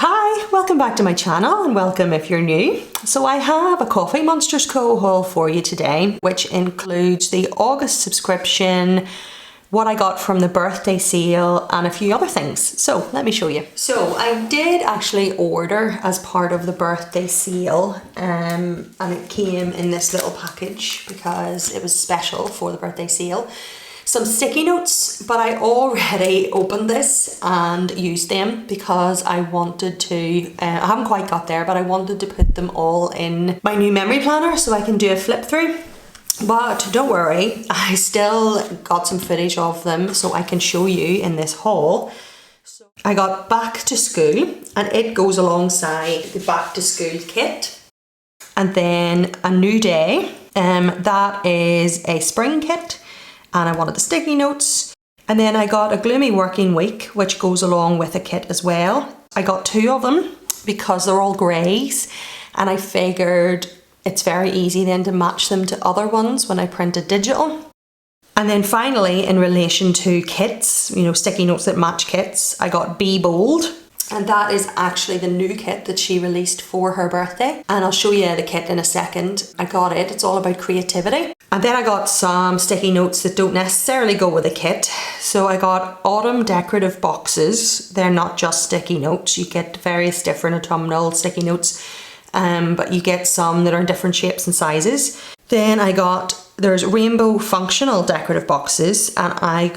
Hi, welcome back to my channel and welcome if you're new. So I have a Coffee Monsterz Co haul for you today, which includes the August subscription, what I got from the birthday sale and a few other things. So let me show you. So I did actually order as part of the birthday sale and it came in this little package because it was special for the birthday sale. Some sticky notes, but I already opened this and used them because I wanted to, I haven't quite got there, but I wanted to put them all in my new memory planner so I can do a flip through. But don't worry, I still got some footage of them so I can show you in this haul. So I got Back to School and it goes alongside the Back to School kit. And then A New Day, that is a spring kit. And I wanted the sticky notes. And then I got A Gloomy Working Week, which goes along with a kit as well. I got two of them because they're all greys. And I figured it's very easy then to match them to other ones when I print a digital. And then finally, in relation to kits, you know, sticky notes that match kits, I got Be Bold. And that is actually the new kit that she released for her birthday. And I'll show you the kit in a second. I got it. It's all about creativity. And then I got some sticky notes that don't necessarily go with a kit. So I got Autumn Decorative Boxes. They're not just sticky notes. You get various different autumnal sticky notes. But you get some that are in different shapes and sizes. Then there's Rainbow Functional Decorative Boxes, and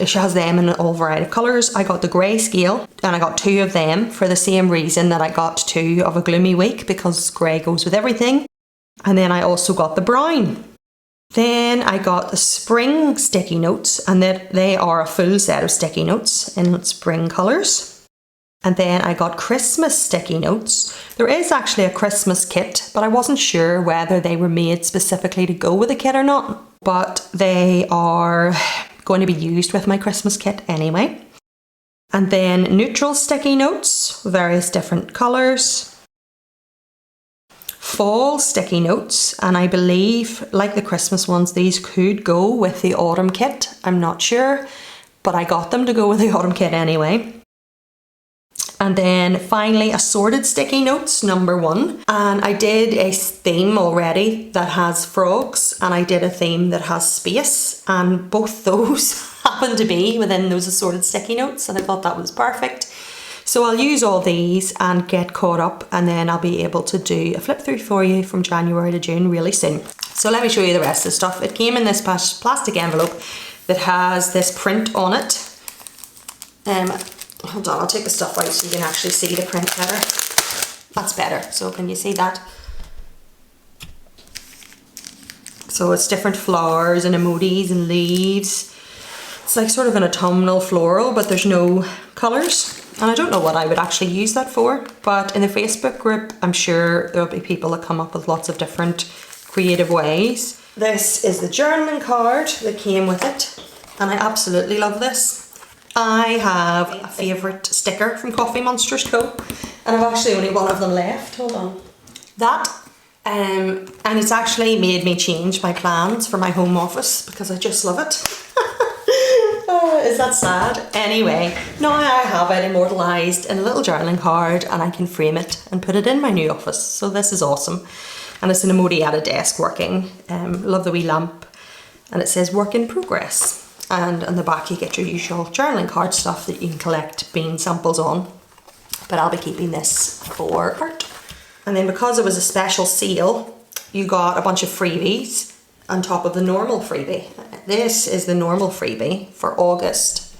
she has them in all variety of colours. I got the grayscale, and I got two of them for the same reason that I got two of A Gloomy Week, because grey goes with everything. And then I also got the brown. Then I got the spring sticky notes, and they are a full set of sticky notes in spring colours. And then I got Christmas sticky notes. There is actually a Christmas kit, but I wasn't sure whether they were made specifically to go with a kit or not. But they are going to be used with my Christmas kit anyway. And then neutral sticky notes, various different colours. Fall sticky notes, and I believe, like the Christmas ones, these could go with the autumn kit. I'm not sure, but I got them to go with the autumn kit anyway. And then finally, Assorted Sticky Notes, number 1. And I did a theme already that has frogs, and I did a theme that has space, and both those happen to be within those assorted sticky notes, and I thought that was perfect. So I'll use all these and get caught up, and then I'll be able to do a flip through for you from January to June really soon. So let me show you the rest of the stuff. It came in this plastic envelope that has this print on it. Hold on, I'll take the stuff out so you can actually see the print better. That's better. So can you see that? So it's different flowers and emojis and leaves. It's like sort of an autumnal floral, but there's no colours. And I don't know what I would actually use that for, but in the Facebook group, I'm sure there'll be people that come up with lots of different creative ways. This is the journaling card that came with it, and I absolutely love this. I have a favourite sticker from Coffee Monsterz Co, and I've actually only one of them left. Hold on. That, and it's actually made me change my plans for my home office because I just love it. Is that sad? Anyway, now I have it immortalised in a little journaling card, and I can frame it and put it in my new office. So this is awesome. And it's an emoji at a desk working. Love the wee lamp. And it says work in progress. And on the back you get your usual journaling card stuff that you can collect bean samples on. But I'll be keeping this for art. And then because it was a special sale, you got a bunch of freebies on top of the normal freebie. This is the normal freebie for August.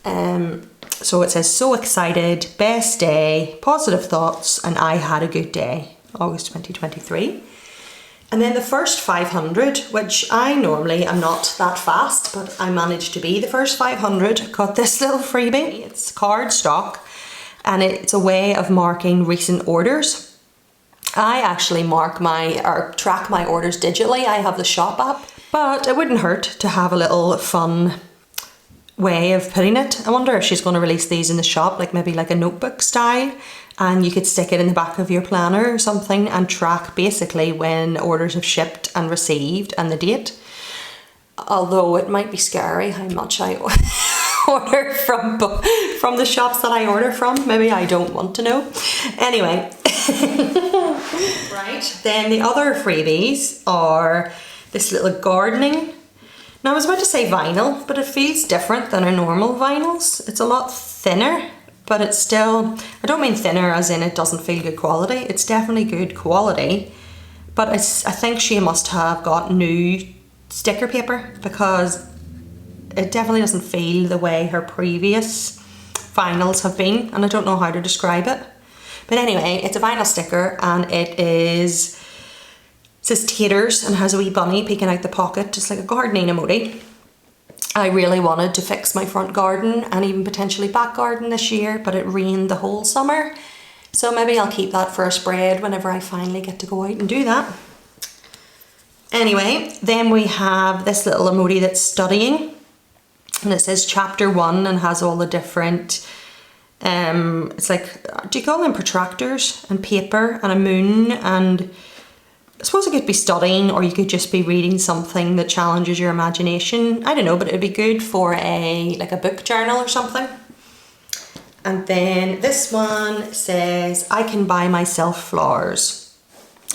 So it says, so excited, best day, positive thoughts, and I had a good day. August 2023. And then the first 500, which I normally am not that fast, but I managed to be the first 500, got this little freebie. It's card stock, and it's a way of marking recent orders. I actually track my orders digitally. I have the shop app, but it wouldn't hurt to have a little fun way of putting it. I wonder if she's going to release these in the shop, like maybe like a notebook style, and you could stick it in the back of your planner or something and track basically when orders have shipped and received and the date. Although it might be scary how much I order from the shops that I order from. Maybe I don't want to know. Anyway. Right, then the other freebies are this little gardening. Now I was about to say vinyl, but it feels different than our normal vinyls. It's a lot thinner, but it's still, I don't mean thinner as in it doesn't feel good quality. It's definitely good quality, but I think she must have got new sticker paper because it definitely doesn't feel the way her previous vinyls have been, and I don't know how to describe it. But anyway, it's a vinyl sticker and it says taters and has a wee bunny peeking out the pocket, just like a gardening emoji. I really wanted to fix my front garden and even potentially back garden this year, but it rained the whole summer. So maybe I'll keep that for a spread whenever I finally get to go out and do that. Anyway, then we have this little emoji that's studying, and it says chapter 1 and has all the different, it's like, do you call them protractors and paper and a moon, and I suppose it could be studying or you could just be reading something that challenges your imagination. I don't know, but it would be good for like a book journal or something. And then this one says, I can buy myself flowers.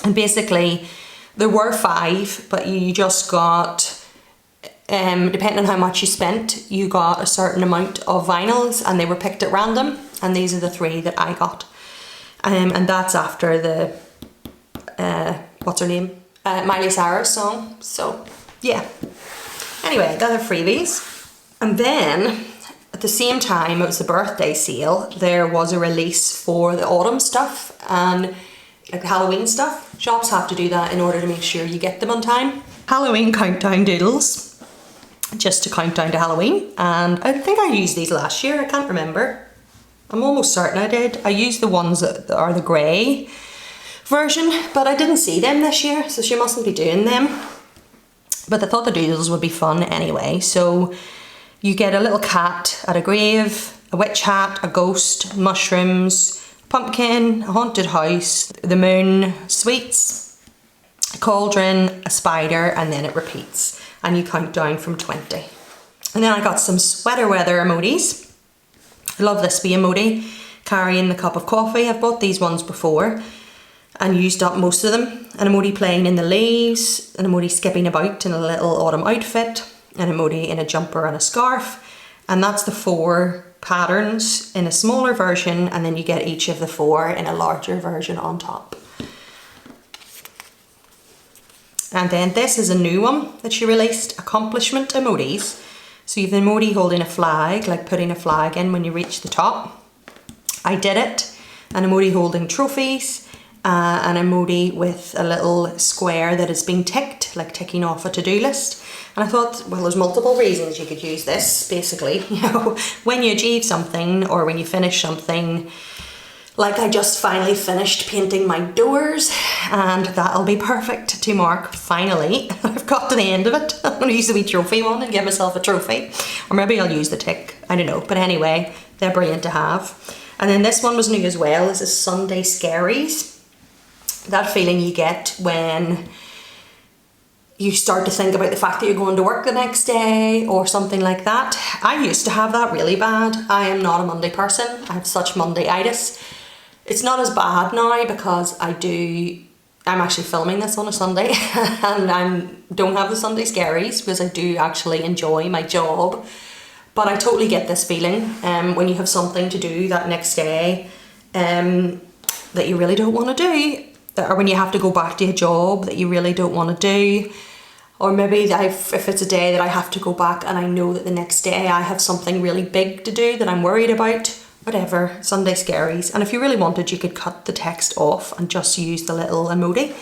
And basically there were 5, but you just got, depending on how much you spent, you got a certain amount of vinyls and they were picked at random. And these are the 3 that I got. And that's after the, what's her name? Miley Cyrus song. So yeah. Anyway, that are freebies. And then at the same time, it was the birthday sale. There was a release for the autumn stuff and like the Halloween stuff. Shops have to do that in order to make sure you get them on time. Halloween countdown doodles, just to count down to Halloween. And I think I used these last year. I can't remember. I'm almost certain I did. I used the ones that are the grey version, but I didn't see them this year, so she mustn't be doing them. But I thought the doodles would be fun anyway. So you get a little cat at a grave, a witch hat, a ghost, mushrooms, a pumpkin, a haunted house, the moon, sweets, a cauldron, a spider, and then it repeats. And you count down from 20. And then I got some sweater weather emojis. I love this wee emoji, carrying the cup of coffee. I've bought these ones before and used up most of them. An emoji playing in the leaves, an emoji skipping about in a little autumn outfit, an emoji in a jumper and a scarf. And that's the 4 patterns in a smaller version, and then you get each of the 4 in a larger version on top. And then this is a new one that she released, accomplishment emojis. So you have an emoji holding a flag, like putting a flag in when you reach the top. I did it. An emoji holding trophies, an emoji with a little square that has been ticked, like ticking off a to-do list. And I thought, well, there's multiple reasons you could use this, basically. You know, when you achieve something or when you finish something, like I just finally finished painting my doors, and that'll be perfect to mark, finally. I've got to the end of it. I'm going to use the wee trophy one and give myself a trophy. Or maybe I'll use the tick, I don't know. But anyway, they're brilliant to have. And then this one was new as well. This is Sunday Scaries. That feeling you get when you start to think about the fact that you're going to work the next day or something like that. I used to have that really bad. I am not a Monday person. I have such Monday-itis. It's not as bad now because I'm actually filming this on a Sunday and I don't have the Sunday scaries because I do actually enjoy my job. But I totally get this feeling when you have something to do that next day that you really don't want to do, or when you have to go back to a job that you really don't want to do, or maybe if it's a day that I have to go back and I know that the next day I have something really big to do that I'm worried about. Whatever, Sunday scaries. And if you really wanted, you could cut the text off and just use the little emoji.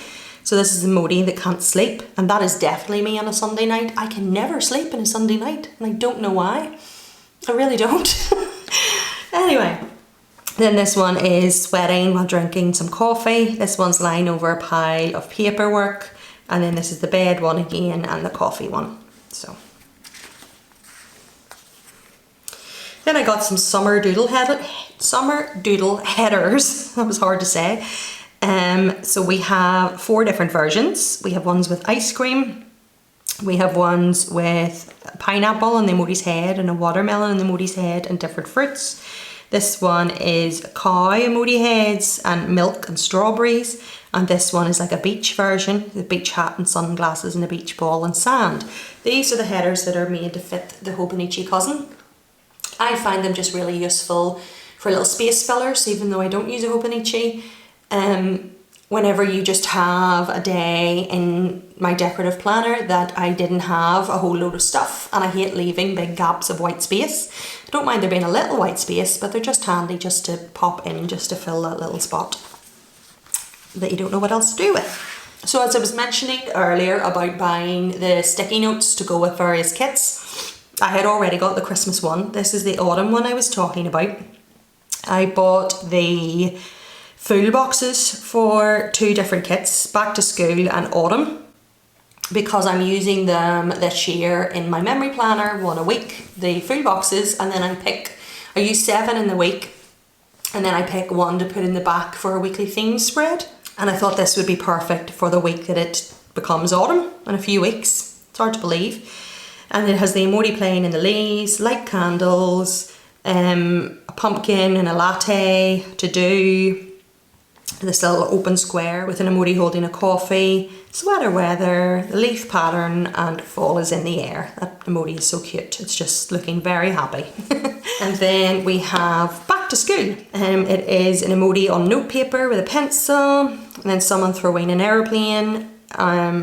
So this is the emoji that can't sleep, and that is definitely me on a Sunday night. I can never sleep on a Sunday night, and I don't know why. I really don't. Anyway, then this one is sweating while drinking some coffee. This one's lying over a pile of paperwork, and then this is the bed one again and the coffee one. So. Then I got some summer doodle headers. That was hard to say. So we have 4 different versions. We have ones with ice cream, We have ones with a pineapple and the emoji's head, and a watermelon and the emoji's head, and different fruits. This one is cow emoji heads and milk and strawberries. And this one is like a beach version, the beach hat and sunglasses and a beach ball and sand. These are the headers that are made to fit the Hobonichi cousin. I find them just really useful for little space fillers, even though I don't use a Hobonichi. Whenever you just have a day in my decorative planner that I didn't have a whole load of stuff, and I hate leaving big gaps of white space. I don't mind there being a little white space, but they're just handy just to pop in, just to fill that little spot that you don't know what else to do with. So as I was mentioning earlier about buying the sticky notes to go with various kits, I had already got the Christmas one. This is the autumn one I was talking about. I bought the full boxes for 2 different kits, back to school and autumn, because I'm using them this year in my memory planner, 1 a week, the full boxes, and then I use 7 in the week, and then I pick 1 to put in the back for a weekly theme spread. And I thought this would be perfect for the week that it becomes autumn in a few weeks. It's hard to believe. And it has the emoji playing in the leaves, light candles, a pumpkin and a latte to do, this little open square with an emoji holding a coffee, sweater weather, the leaf pattern, and fall is in the air. That emoji is so cute. It's just looking very happy. And then we have back to school. It is an emoji on notepaper with a pencil, and then someone throwing an aeroplane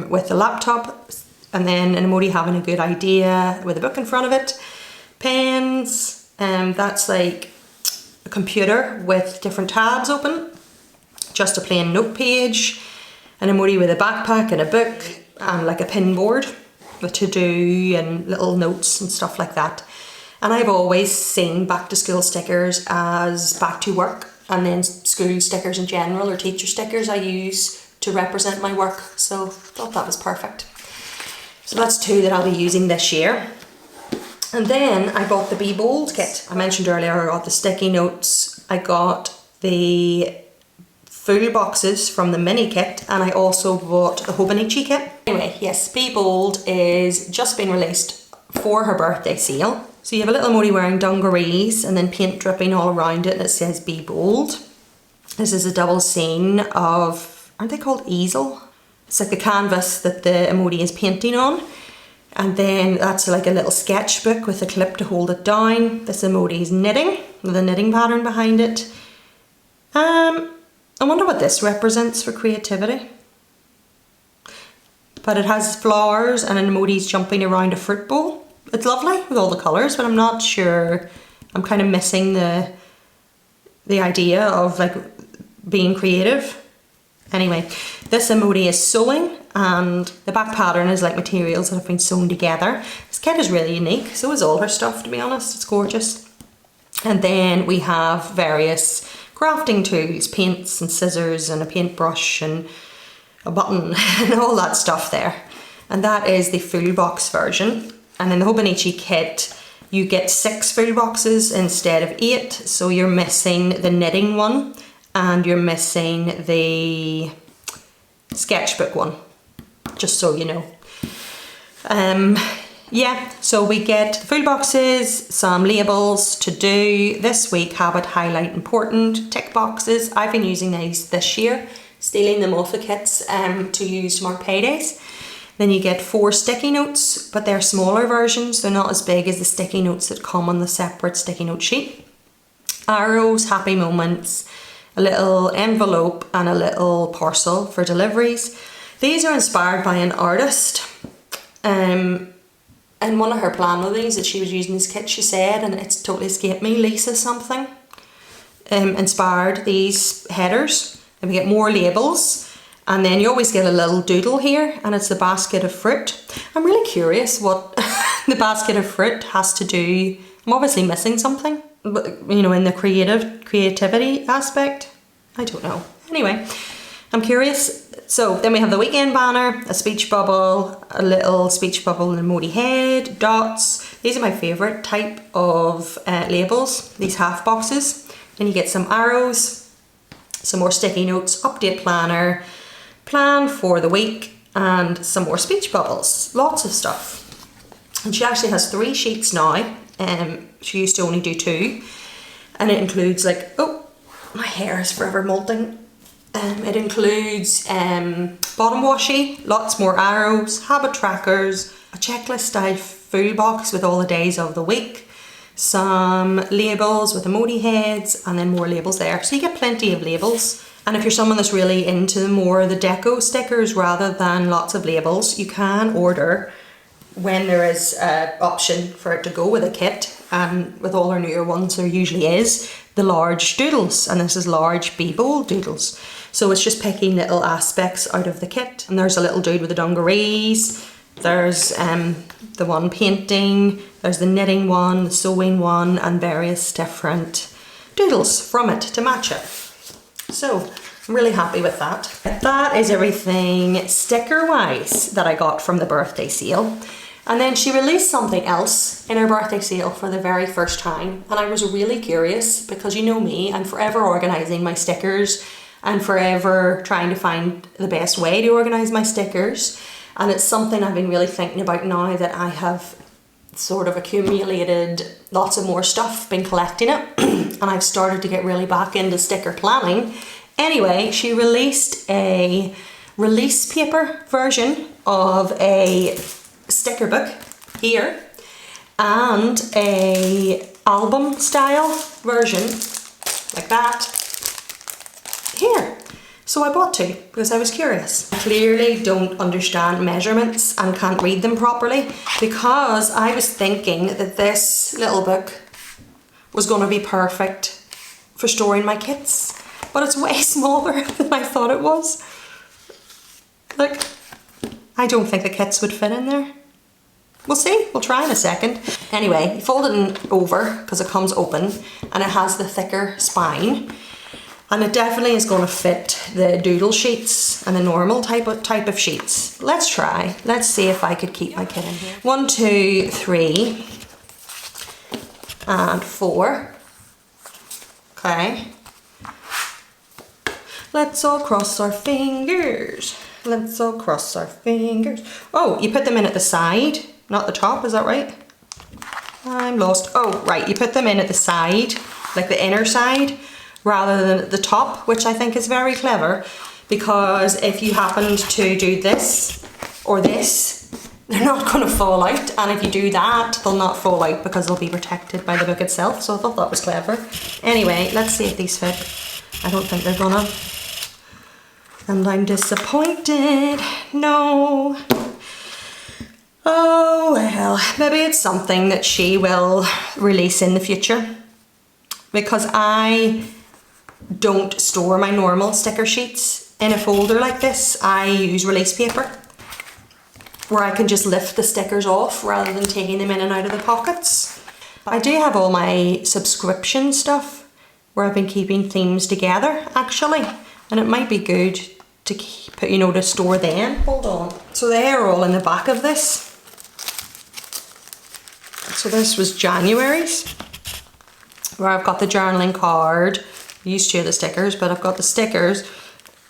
with a laptop, and then an emoji having a good idea with a book in front of it. Pens, that's like a computer with different tabs open. Just a plain note page, an emoji with a backpack and a book, and like a pin board with to-do and little notes and stuff like that. And I've always seen back to school stickers as back to work, and then school stickers in general, or teacher stickers, I use to represent my work, so I thought that was perfect. So that's 2 that I'll be using this year. And then I bought the Be Bold kit. I mentioned earlier I got the sticky notes, I got the full boxes from the mini kit, and I also bought the Hobonichi kit. Anyway, yes, Be Bold is just been released for her birthday sale. So you have a little emoji wearing dungarees and then paint dripping all around it, and it says Be Bold. This is a double scene of, aren't they called easel? It's like a canvas that the emoji is painting on. And then that's like a little sketchbook with a clip to hold it down. This emoji is knitting, with a knitting pattern behind it. I wonder what this represents for creativity. But it has flowers and an emoji's jumping around a fruit bowl. It's lovely with all the colours, but I'm not sure. I'm kind of missing the idea of like being creative. Anyway, this emoji is sewing, and the back pattern is like materials that have been sewn together. This kit is really unique, so is all her stuff, to be honest. It's gorgeous. And then we have various crafting tools, paints and scissors and a paintbrush and a button and all that stuff there. And that is the full box version. And in the Hobonichi kit, you get 6 full boxes instead of 8. So you're missing the knitting one, and you're missing the sketchbook one, just so you know. Yeah, so we get the full boxes, some labels to do. This week, habit, highlight, important, tick boxes. I've been using these this year, stealing them off the kits to use to mark paydays. Then you get 4 sticky notes, but they're smaller versions. They're not as big as the sticky notes that come on the separate sticky note sheet. Arrows, happy moments, a little envelope and a little parcel for deliveries. These are inspired by an artist. And one of her planolies that she was using this kit, she said, and it's totally escaped me, Lisa something, inspired these headers. And we get more labels, and then you always get a little doodle here, and it's the basket of fruit. I'm really curious what the basket of fruit has to do. I'm obviously missing something, but you know, in the creativity aspect, I don't know. Anyway, I'm curious. So then we have the weekend banner, a speech bubble, a little speech bubble and emoji head, dots. These are my favourite type of labels, these half boxes. Then you get some arrows, some more sticky notes, update planner, plan for the week, and some more speech bubbles, lots of stuff. And she actually has 3 sheets now. She used to only do 2, and it includes like, oh, my hair is forever molting. It includes bottom washi, lots more arrows, habit trackers, a checklist style full box with all the days of the week, some labels with emoji heads, and then more labels there. So you get plenty of labels. And if you're someone that's really into more the deco stickers rather than lots of labels, you can order when there is an option for it to go with a kit. And with all our newer ones, there usually is the large doodles, and this is large Be Bold doodles. So it's just picking little aspects out of the kit. And there's a little dude with the dungarees, there's the one painting, there's the knitting one, the sewing one, and various different doodles from it to match it. So I'm really happy with that. That is everything sticker wise that I got from the birthday sale. And then she released something else in her birthday sale for the very first time. And I was really curious because you know me, I'm forever organising my stickers and forever trying to find the best way to organise my stickers. And it's something I've been really thinking about now that I have sort of accumulated lots of more stuff, been collecting it, and I've started to get really back into sticker planning. Anyway, she released a release paper version of a sticker book here and a album style version like that here. So I bought 2 because I was curious. I clearly don't understand measurements and can't read them properly because I was thinking that this little book was going to be perfect for storing my kits, but it's way smaller than I thought it was. Look, I don't think the kits would fit in there. We'll see, we'll try in a second. Anyway, you fold it over because it comes open and it has the thicker spine. And it definitely is going to fit the doodle sheets and the normal type of sheets. Let's try. Let's see if I could keep my kit in here. 1, 2, 3, and 4. Okay. Let's all cross our fingers. Let's all cross our fingers. Oh, you put them in at the side, not the top, is that right? I'm lost. Oh, right, you put them in at the side, like the inner side, rather than at the top, which I think is very clever, because if you happened to do this or this, they're not going to fall out, and if you do that, they'll not fall out because they'll be protected by the book itself, so I thought that was clever. Anyway, let's see if these fit. I don't think they're gonna. And I'm disappointed. No. Oh well, maybe it's something that she will release in the future, because I don't store my normal sticker sheets in a folder like this. I use release paper where I can just lift the stickers off rather than taking them in and out of the pockets. I do have all my subscription stuff where I've been keeping themes together actually, and it might be good to keep, to store them. Hold on. So they are all in the back of this. So this was January's, where I've got the journaling card. I used 2 of the stickers, but I've got the stickers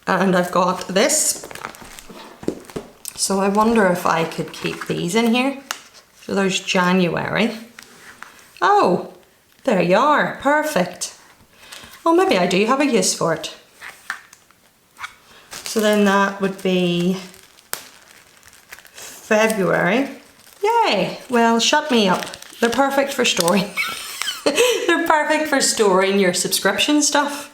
and I've got this. So I wonder if I could keep these in here. So there's January. Oh, there you are, perfect. Oh, maybe I do have a use for it. So then that would be February. Yay, well, shut me up. They're perfect for storing. They're perfect for storing your subscription stuff.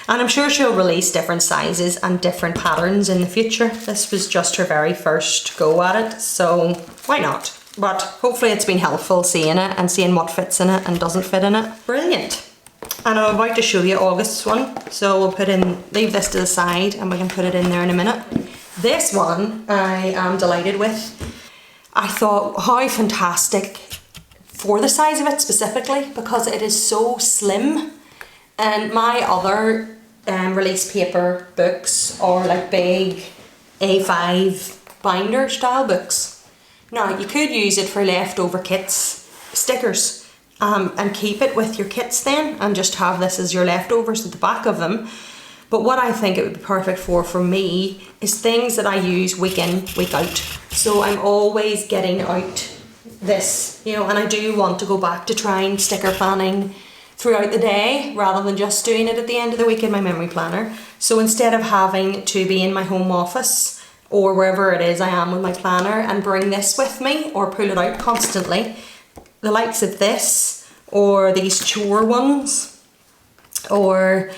And I'm sure she'll release different sizes and different patterns in the future. This was just her very first go at it, so why not? But hopefully it's been helpful seeing it and seeing what fits in it and doesn't fit in it. Brilliant. And I'm about to show you August's one. So we'll leave this to the side and we can put it in there in a minute. This one I am delighted with. I thought, how fantastic for the size of it specifically, because it is so slim. And my other release paper books are like big A5 binder style books. Now you could use it for leftover kits, stickers, and keep it with your kits then and just have this as your leftovers at the back of them. But what I think it would be perfect for me is things that I use week in, week out. So I'm always getting out this, you know, and I do want to go back to trying sticker planning throughout the day rather than just doing it at the end of the week in my memory planner. So instead of having to be in my home office or wherever it is I am with my planner and bring this with me or pull it out constantly, the likes of this or these chore ones or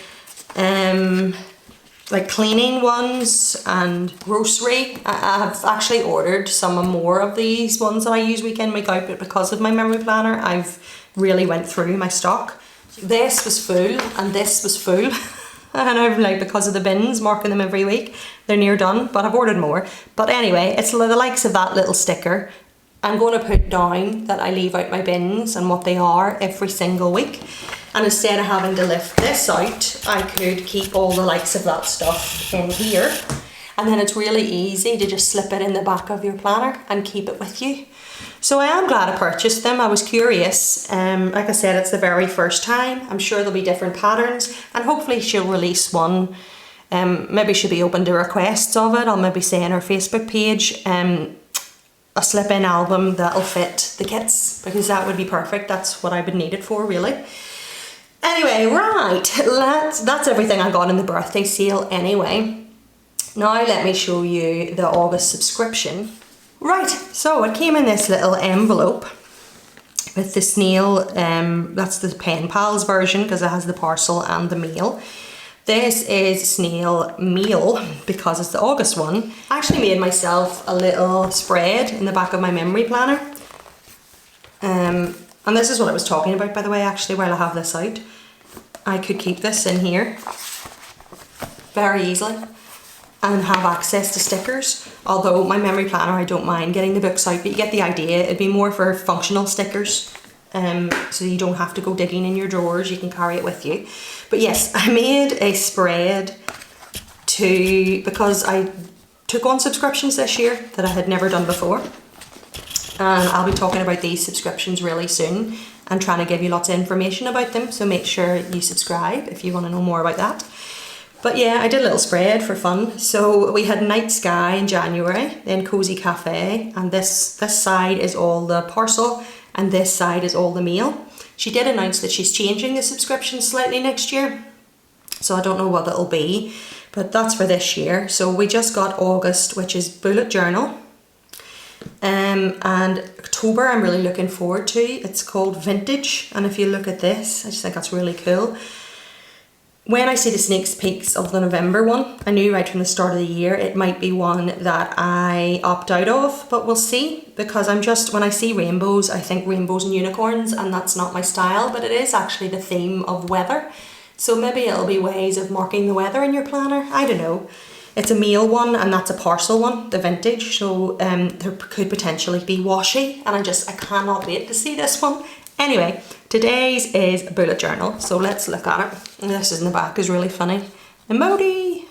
like cleaning ones and grocery. I've actually ordered some more of these ones that I use week in, week out, but because of my memory planner, I've really went through my stock. This was full and this was full. And I'm like, because of the bins, marking them every week, they're near done, but I've ordered more. But anyway, it's the likes of that little sticker. I'm going to put down that I leave out my bins and what they are every single week. And instead of having to lift this out, I could keep all the likes of that stuff in here. And then it's really easy to just slip it in the back of your planner and keep it with you. So I am glad I purchased them. I was curious. Like I said, it's the very first time. I'm sure there'll be different patterns and hopefully she'll release one. Maybe she'll be open to requests of it. I'll maybe say on her Facebook page, a slip-in album that'll fit the kits, because that would be perfect. That's what I would need it for, really. Anyway, right, that's everything I got in the birthday sale anyway. Now let me show you the August subscription. Right, so it came in this little envelope with the snail, that's the Pen Pals version because it has the parcel and the mail. This is snail meal because it's the August one. I actually made myself a little spread in the back of my memory planner. And this is what I was talking about, by the way, actually, while I have this out. I could keep this in here very easily and have access to stickers. Although my memory planner, I don't mind getting the books out, but you get the idea. It'd be more for functional stickers. So you don't have to go digging in your drawers, you can carry it with you. But yes, I made a spread because I took on subscriptions this year that I had never done before. And I'll be talking about these subscriptions really soon and trying to give you lots of information about them. So make sure you subscribe if you want to know more about that. But yeah, I did a little spread for fun. So we had Night Sky in January, then Cozy Cafe, and this side is all the parcel and this side is all the mail. She did announce that she's changing the subscription slightly next year. So I don't know what it'll be, but that's for this year. So we just got August, which is bullet journal. And October I'm really looking forward to. It's called Vintage, and if you look at this, I just think that's really cool. When I see the sneak peeks of the November one, I knew right from the start of the year it might be one that I opt out of, but we'll see, because when I see rainbows, I think rainbows and unicorns, and that's not my style, but it is actually the theme of weather. So maybe it'll be ways of marking the weather in your planner, I don't know. It's a mail one and that's a parcel one, the Vintage, so there could potentially be washi, and I cannot wait to see this one. Anyway, today's is bullet journal, so let's look at it. And this is in the back, is really funny. Emoted.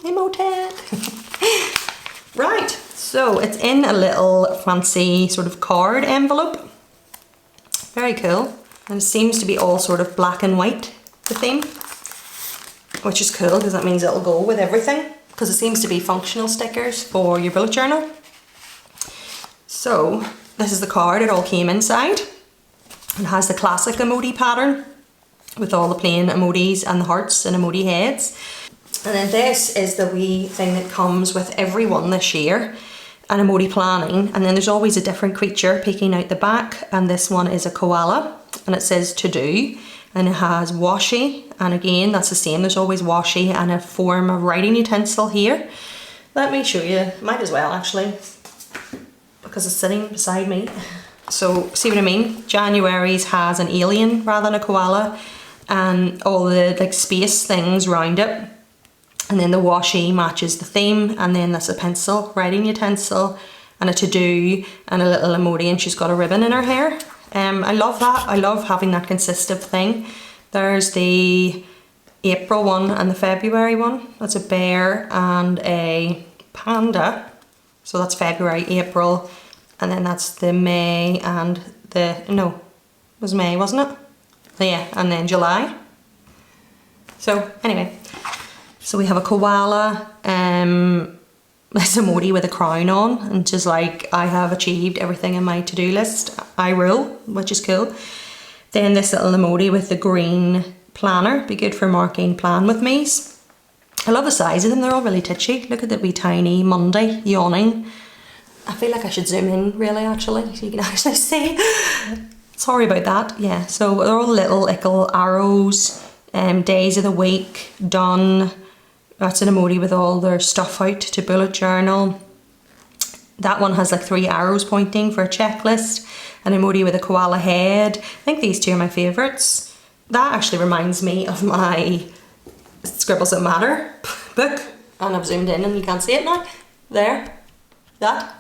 Right, so it's in a little fancy sort of card envelope. Very cool. And it seems to be all sort of black and white, the theme, which is cool because that means it'll go with everything, because it seems to be functional stickers for your bullet journal. So this is the card, it all came inside. It has the classic emoji pattern with all the plain emojis and the hearts and emoji heads. And then this is the wee thing that comes with every one this year, an emoji planning. And then there's always a different creature peeking out the back, and this one is a koala and it says to do, and it has washi, and again that's the same, there's always washi and a form of writing utensil here. Let me show you, might as well actually, because it's sitting beside me. So see what I mean? January's has an alien rather than a koala, and all the like space things around it. And then the washi matches the theme, and then that's a pencil, writing utensil, and a to-do, and a little emoji, and she's got a ribbon in her hair. I love that. I love having that consistent thing. There's the April one and the February one. That's a bear and a panda. So that's February, April, and then that's the May and it was May, wasn't it? Yeah, and then July. So anyway, So we have a koala, this emoji with a crown on, and just like, I have achieved everything in my to-do list. I rule, which is cool. Then this little emoji with the green planner, be good for marking plan with me's. I love the size of them, they're all really titchy. Look at that wee tiny Monday yawning. I feel like I should zoom in really actually, so you can actually see. Sorry about that, yeah. So they're all little arrows, days of the week, done. That's an emoji with all their stuff out to bullet journal. That one has like 3 arrows pointing for a checklist. An emoji with a koala head. I think these two are my favourites. That actually reminds me of my Scribbles That Matter book. And I've zoomed in and you can't see it now. There. That.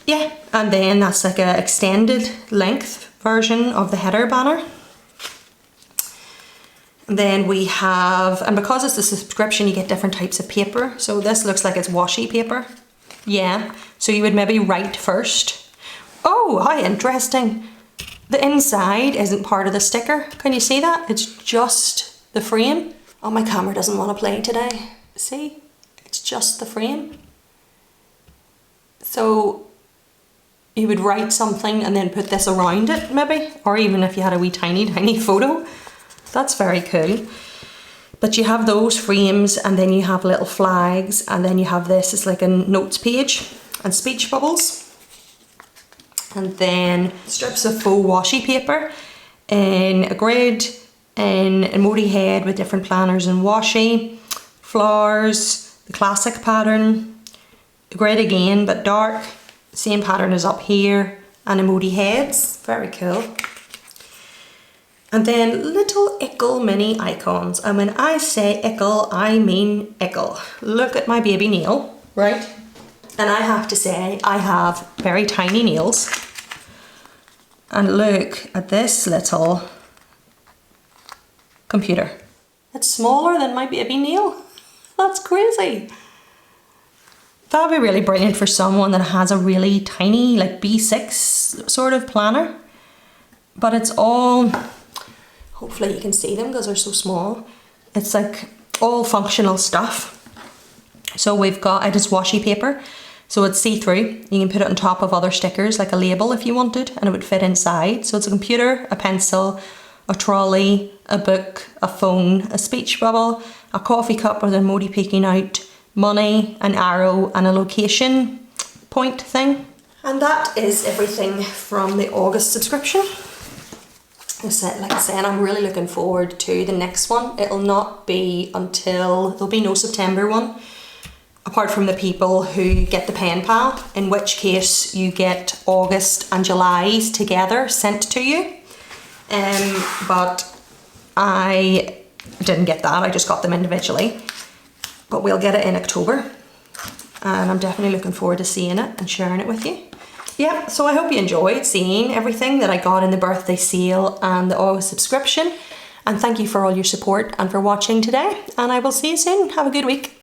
Yeah, and then that's like a extended length version of the header banner. And then we have, and because it's a subscription, you get different types of paper. So this looks like it's washi paper. Yeah, so you would maybe write first. Oh, how interesting. The inside isn't part of the sticker. Can you see that? It's just the frame. Oh, my camera doesn't want to play today. See? It's just the frame. So you would write something and then put this around it maybe, or even if you had a wee tiny photo. That's very cool. But you have those frames and then you have little flags and then you have this, it's like a notes page and speech bubbles. And then strips of faux washi paper in a grid, in a emoji head with different planners and washi, flowers, the classic pattern, a grid again but dark, same pattern as up here, and emoji heads, very cool. And then little ickle mini icons. And when I say ickle, I mean ickle. Look at my baby nail, right? And I have to say, I have very tiny nails. And look at this little computer. It's smaller than my baby nail. That's crazy. That would be really brilliant for someone that has a really tiny, like B6 sort of planner. But it's all, hopefully you can see them because they're so small. It's like all functional stuff. So we've got, it is washi paper, so it's see-through. You can put it on top of other stickers, like a label if you wanted, and it would fit inside. So it's a computer, a pencil, a trolley, a book, a phone, a speech bubble, a coffee cup with an emoji peeking out, money, an arrow, and a location point thing. And that is everything from the August subscription. Like I said, I'm really looking forward to the next one. It'll not be until, there'll be no September one, apart from the people who get the pen pal, in which case you get August and July's together sent to you. But I didn't get that, I just got them individually. But we'll get it in October. And I'm definitely looking forward to seeing it and sharing it with you. Yeah, so I hope you enjoyed seeing everything that I got in the birthday sale and the August subscription. And thank you for all your support and for watching today. And I will see you soon. Have a good week.